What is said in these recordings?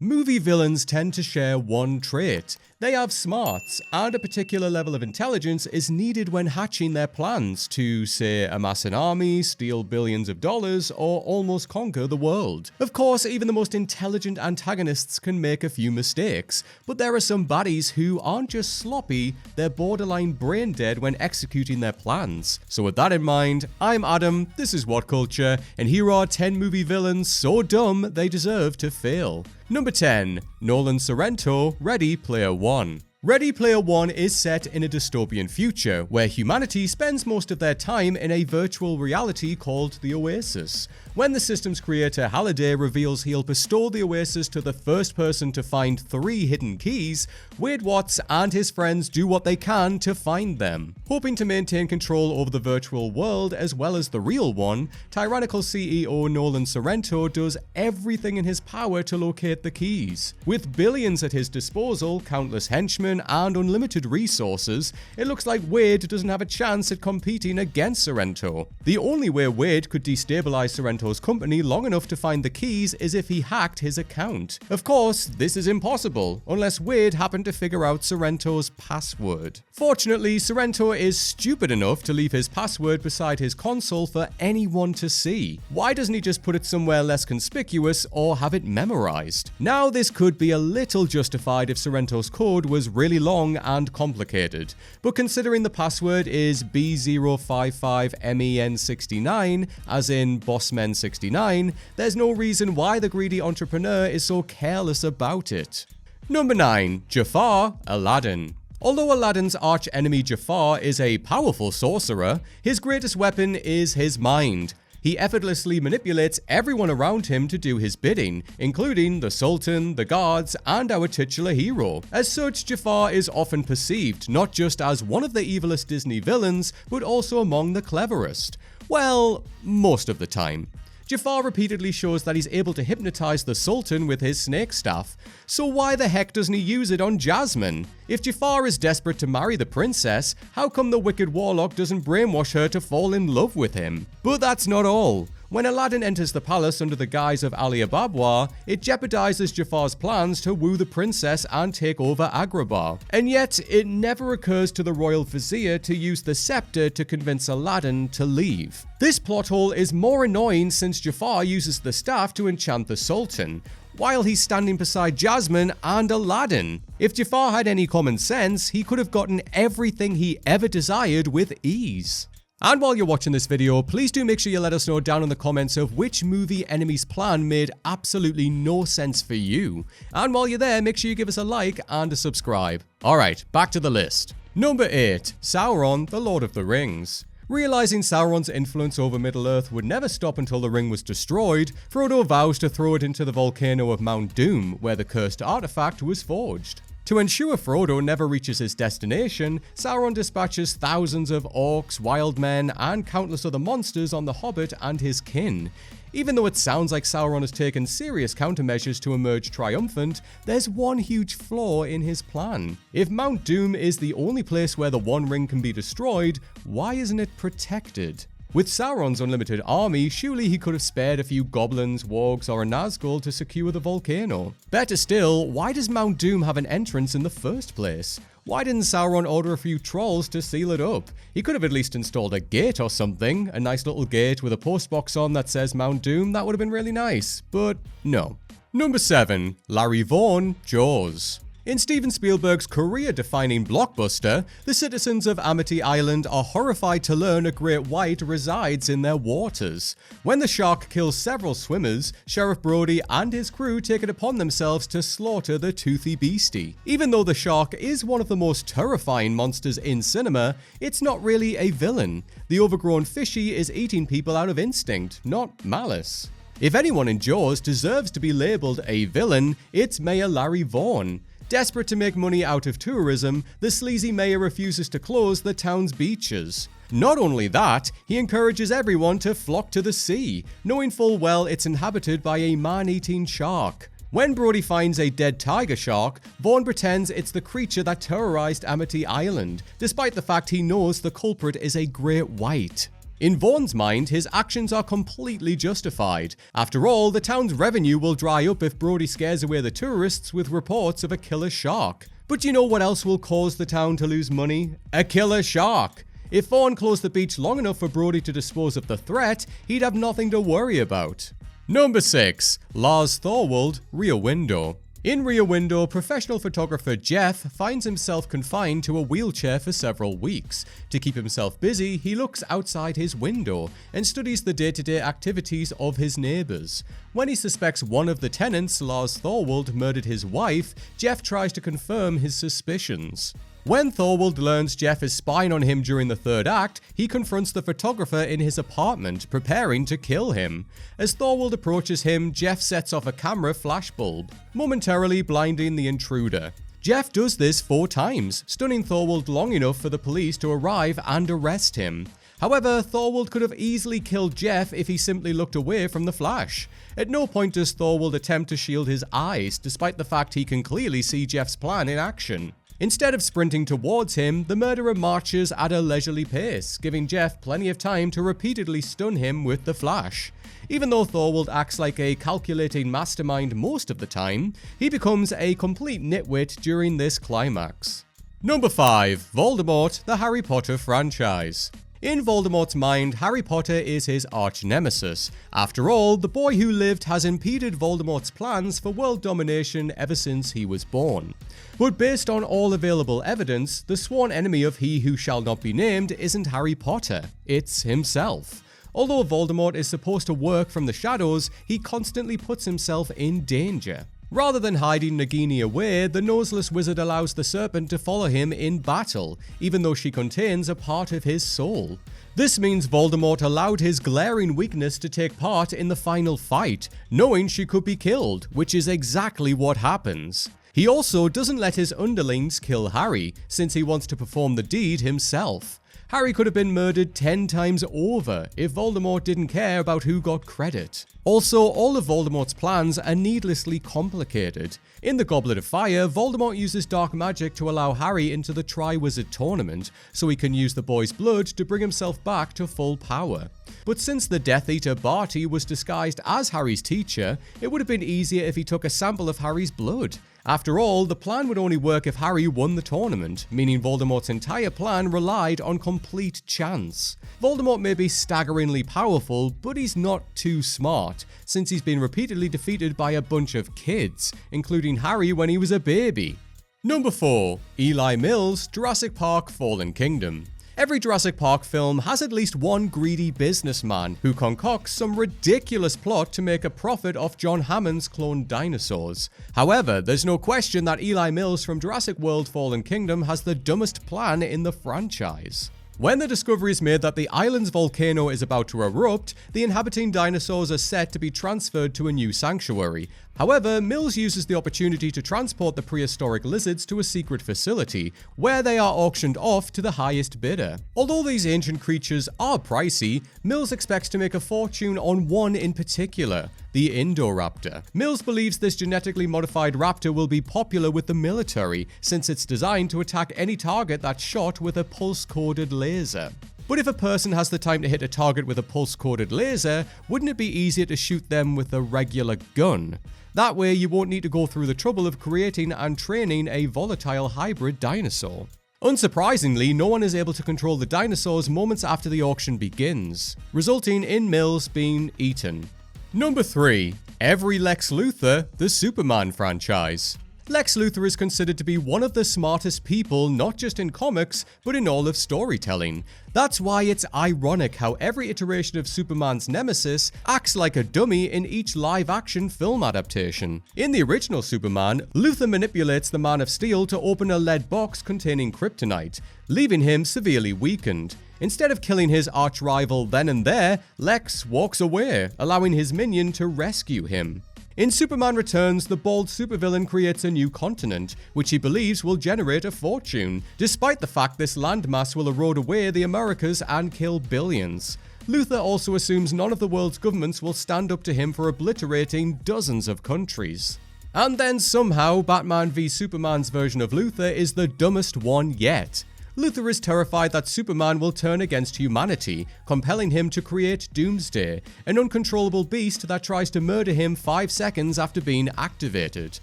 Movie villains tend to share one trait. They have smarts, and a particular level of intelligence is needed when hatching their plans to, say, amass an army, steal billions of dollars, or almost conquer the world. Of course, even the most intelligent antagonists can make a few mistakes, but there are some baddies who aren't just sloppy, they're borderline brain dead when executing their plans. So with that in mind, I'm Adam, this is What Culture, and here are 10 movie villains so dumb they deserve to fail. Number 10. Nolan Sento, Ready Player One. Ready Player One is set in a dystopian future where humanity spends most of their time in a virtual reality called the Oasis. When the system's creator Halliday reveals he'll bestow the Oasis to the first person to find 3 hidden keys, Wade Watts and his friends do what they can to find them. Hoping to maintain control over the virtual world as well as the real one, tyrannical CEO Nolan Sento does everything in his power to locate the keys. With billions at his disposal, countless henchmen, and unlimited resources, it looks like Wade doesn't have a chance at competing against Sento. The only way Wade could destabilize Sento's company long enough to find the keys is if he hacked his account. Of course, this is impossible, unless Wade happened to figure out Sento's password. Fortunately, Sento is stupid enough to leave his password beside his console for anyone to see. Why doesn't he just put it somewhere less conspicuous or have it memorized? Now, this could be a little justified if Sento's code was really long and complicated, but considering the password is B055MEN69, as in Bossmen69, there's no reason why the greedy entrepreneur is so careless about it. Number 9. Jafar Aladdin. Although Aladdin's arch-enemy Jafar is a powerful sorcerer, his greatest weapon is his mind. He effortlessly manipulates everyone around him to do his bidding, including the Sultan, the guards, and our titular hero. As such, Jafar is often perceived not just as one of the evilest Disney villains, but also among the cleverest. Well, most of the time. Jafar repeatedly shows that he's able to hypnotize the Sultan with his snake staff, so why the heck doesn't he use it on Jasmine? If Jafar is desperate to marry the princess, how come the wicked warlock doesn't brainwash her to fall in love with him? But that's not all. When Aladdin enters the palace under the guise of Ali Ababwa, it jeopardizes Jafar's plans to woo the princess and take over Agrabah. And yet, it never occurs to the royal vizier to use the scepter to convince Aladdin to leave. This plot hole is more annoying since Jafar uses the staff to enchant the Sultan, while he's standing beside Jasmine and Aladdin. If Jafar had any common sense, he could have gotten everything he ever desired with ease. And while you're watching this video, please do make sure you let us know down in the comments of which movie enemy's plan made absolutely no sense for you. And while you're there, make sure you give us a like and a subscribe. Alright, back to the list. Number 8. Sauron, the Lord of the Rings. Realizing Sauron's influence over Middle-earth would never stop until the ring was destroyed, Frodo vows to throw it into the volcano of Mount Doom, where the cursed artifact was forged. To ensure Frodo never reaches his destination, Sauron dispatches thousands of orcs, wild men, and countless other monsters on the Hobbit and his kin. Even though it sounds like Sauron has taken serious countermeasures to emerge triumphant, there's one huge flaw in his plan. If Mount Doom is the only place where the One Ring can be destroyed, why isn't it protected? With Sauron's unlimited army, surely he could have spared a few goblins, wargs, or a Nazgul to secure the volcano. Better still, why does Mount Doom have an entrance in the first place? Why didn't Sauron order a few trolls to seal it up? He could have at least installed a gate or something, a nice little gate with a postbox on that says Mount Doom, that would have been really nice, but no. Number 7. Larry Vaughn, Jaws. In Steven Spielberg's career-defining blockbuster, the citizens of Amity Island are horrified to learn a great white resides in their waters. When the shark kills several swimmers, Sheriff Brody and his crew take it upon themselves to slaughter the toothy beastie. Even though the shark is one of the most terrifying monsters in cinema, it's not really a villain. The overgrown fishy is eating people out of instinct, not malice. If anyone in Jaws deserves to be labeled a villain, it's Mayor Larry Vaughn. Desperate to make money out of tourism, the sleazy mayor refuses to close the town's beaches. Not only that, he encourages everyone to flock to the sea, knowing full well it's inhabited by a man-eating shark. When Brody finds a dead tiger shark, Vaughn pretends it's the creature that terrorized Amity Island, despite the fact he knows the culprit is a great white. In Vaughn's mind, his actions are completely justified. After all, the town's revenue will dry up if Brody scares away the tourists with reports of a killer shark. But do you know what else will cause the town to lose money? A killer shark! If Vaughn closed the beach long enough for Brody to dispose of the threat, he'd have nothing to worry about. Number 6. Lars Thorwald, Rear Window. In Rear Window, professional photographer Jeff finds himself confined to a wheelchair for several weeks. To keep himself busy, he looks outside his window and studies the day-to-day activities of his neighbors. When he suspects one of the tenants, Lars Thorwald, murdered his wife, Jeff tries to confirm his suspicions. When Thorwald learns Jeff is spying on him during the third act, he confronts the photographer in his apartment, preparing to kill him. As Thorwald approaches him, Jeff sets off a camera flashbulb, momentarily blinding the intruder. Jeff does this 4 times, stunning Thorwald long enough for the police to arrive and arrest him. However, Thorwald could have easily killed Jeff if he simply looked away from the flash. At no point does Thorwald attempt to shield his eyes, despite the fact he can clearly see Jeff's plan in action. Instead of sprinting towards him, the murderer marches at a leisurely pace, giving Jeff plenty of time to repeatedly stun him with the flash. Even though Thorwald acts like a calculating mastermind most of the time, he becomes a complete nitwit during this climax. Number 5. Voldemort, the Harry Potter franchise. In Voldemort's mind, Harry Potter is his arch-nemesis. After all, the boy who lived has impeded Voldemort's plans for world domination ever since he was born. But based on all available evidence, the sworn enemy of he who shall not be named isn't Harry Potter, it's himself. Although Voldemort is supposed to work from the shadows, he constantly puts himself in danger. Rather than hiding Nagini away, the noseless wizard allows the serpent to follow him in battle, even though she contains a part of his soul. This means Voldemort allowed his glaring weakness to take part in the final fight, knowing she could be killed, which is exactly what happens. He also doesn't let his underlings kill Harry, since he wants to perform the deed himself. Harry could have been murdered 10 times over if Voldemort didn't care about who got credit. Also, all of Voldemort's plans are needlessly complicated. In the Goblet of Fire, Voldemort uses dark magic to allow Harry into the Triwizard Tournament, so he can use the boy's blood to bring himself back to full power. But since the Death Eater Barty was disguised as Harry's teacher, it would have been easier if he took a sample of Harry's blood. After all, the plan would only work if Harry won the tournament, meaning Voldemort's entire plan relied on complete chance. Voldemort may be staggeringly powerful, but he's not too smart, since he's been repeatedly defeated by a bunch of kids, including Harry when he was a baby. Number 4. Eli Mills, Jurassic Park Fallen Kingdom. Every Jurassic Park film has at least one greedy businessman who concocts some ridiculous plot to make a profit off John Hammond's cloned dinosaurs. However, there's no question that Eli Mills from Jurassic World Fallen Kingdom has the dumbest plan in the franchise. When the discovery is made that the island's volcano is about to erupt, the inhabiting dinosaurs are set to be transferred to a new sanctuary. However, Mills uses the opportunity to transport the prehistoric lizards to a secret facility, where they are auctioned off to the highest bidder. Although these ancient creatures are pricey, Mills expects to make a fortune on one in particular, the Indoraptor. Mills believes this genetically modified raptor will be popular with the military, since it's designed to attack any target that's shot with a pulse-coded laser. But if a person has the time to hit a target with a pulse-coded laser, wouldn't it be easier to shoot them with a regular gun? That way you won't need to go through the trouble of creating and training a volatile hybrid dinosaur. Unsurprisingly, no one is able to control the dinosaurs moments after the auction begins, resulting in Mills being eaten. Number 3. Every Lex Luther, the Superman franchise. Lex Luther is considered to be one of the smartest people, not just in comics, but in all of storytelling. That's why it's ironic how every iteration of Superman's nemesis acts like a dummy in each live-action film adaptation. In the original Superman, Luther manipulates the Man of Steel to open a lead box containing kryptonite, leaving him severely weakened. Instead of killing his arch-rival then and there, Lex walks away, allowing his minion to rescue him. In Superman Returns, the bald supervillain creates a new continent, which he believes will generate a fortune, despite the fact this landmass will erode away the Americas and kill billions. Luther also assumes none of the world's governments will stand up to him for obliterating dozens of countries. And then somehow, Batman v Superman's version of Luther is the dumbest one yet. Luther is terrified that Superman will turn against humanity, compelling him to create Doomsday, an uncontrollable beast that tries to murder him 5 seconds after being activated.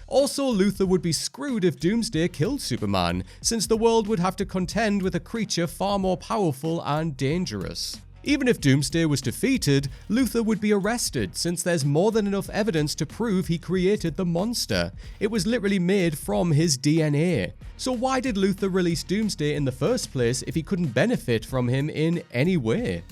Also, Luther would be screwed if Doomsday killed Superman, since the world would have to contend with a creature far more powerful and dangerous. Even if Doomsday was defeated, Luther would be arrested, since there's more than enough evidence to prove he created the monster. It was literally made from his DNA. So why did Luther release Doomsday in the first place if he couldn't benefit from him in any way?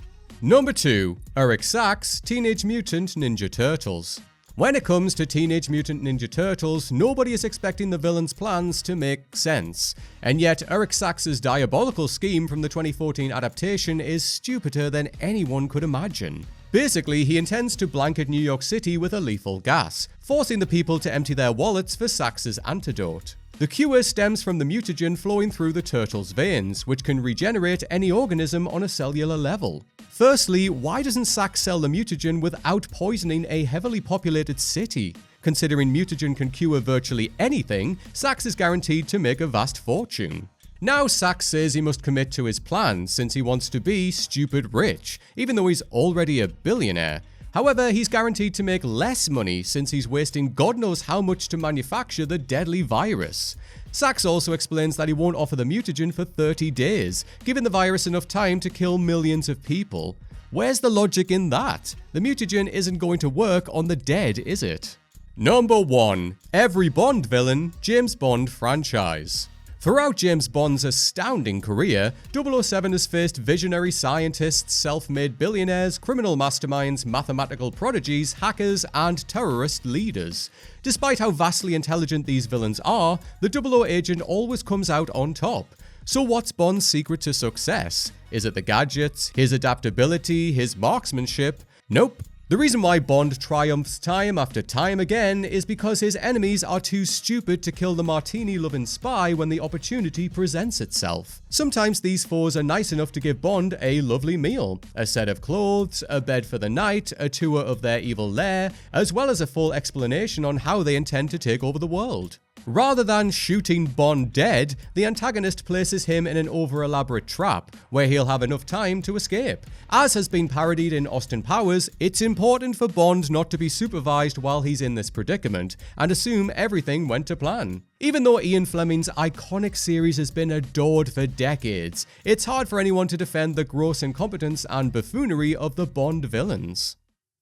Number 2. Eric Sachs, Teenage Mutant Ninja Turtles. When it comes to Teenage Mutant Ninja Turtles, nobody is expecting the villain's plans to make sense. And yet, Eric Sachs' diabolical scheme from the 2014 adaptation is stupider than anyone could imagine. Basically, he intends to blanket New York City with a lethal gas, forcing the people to empty their wallets for Sachs' antidote. The cure stems from the mutagen flowing through the turtle's veins, which can regenerate any organism on a cellular level. Firstly, why doesn't Sachs sell the mutagen without poisoning a heavily populated city? Considering mutagen can cure virtually anything, Sachs is guaranteed to make a vast fortune. Now Sachs says he must commit to his plan since he wants to be stupid rich, even though he's already a billionaire. However, he's guaranteed to make less money since he's wasting God knows how much to manufacture the deadly virus. Sachs also explains that he won't offer the mutagen for 30 days, giving the virus enough time to kill millions of people. Where's the logic in that? The mutagen isn't going to work on the dead, is it? Number 1. Every Bond villain, James Bond franchise. Throughout James Bond's astounding career, 007 has faced visionary scientists, self-made billionaires, criminal masterminds, mathematical prodigies, hackers, and terrorist leaders. Despite how vastly intelligent these villains are, the 00 agent always comes out on top. So what's Bond's secret to success? Is it the gadgets, his adaptability, his marksmanship? Nope. The reason why Bond triumphs time after time again is because his enemies are too stupid to kill the martini-loving spy when the opportunity presents itself. Sometimes these foes are nice enough to give Bond a lovely meal, a set of clothes, a bed for the night, a tour of their evil lair, as well as a full explanation on how they intend to take over the world. Rather than shooting Bond dead, the antagonist places him in an over-elaborate trap, where he'll have enough time to escape. As has been parodied in Austin Powers, it's important for Bond not to be supervised while he's in this predicament, and assume everything went to plan. Even though Ian Fleming's iconic series has been adored for decades, it's hard for anyone to defend the gross incompetence and buffoonery of the Bond villains.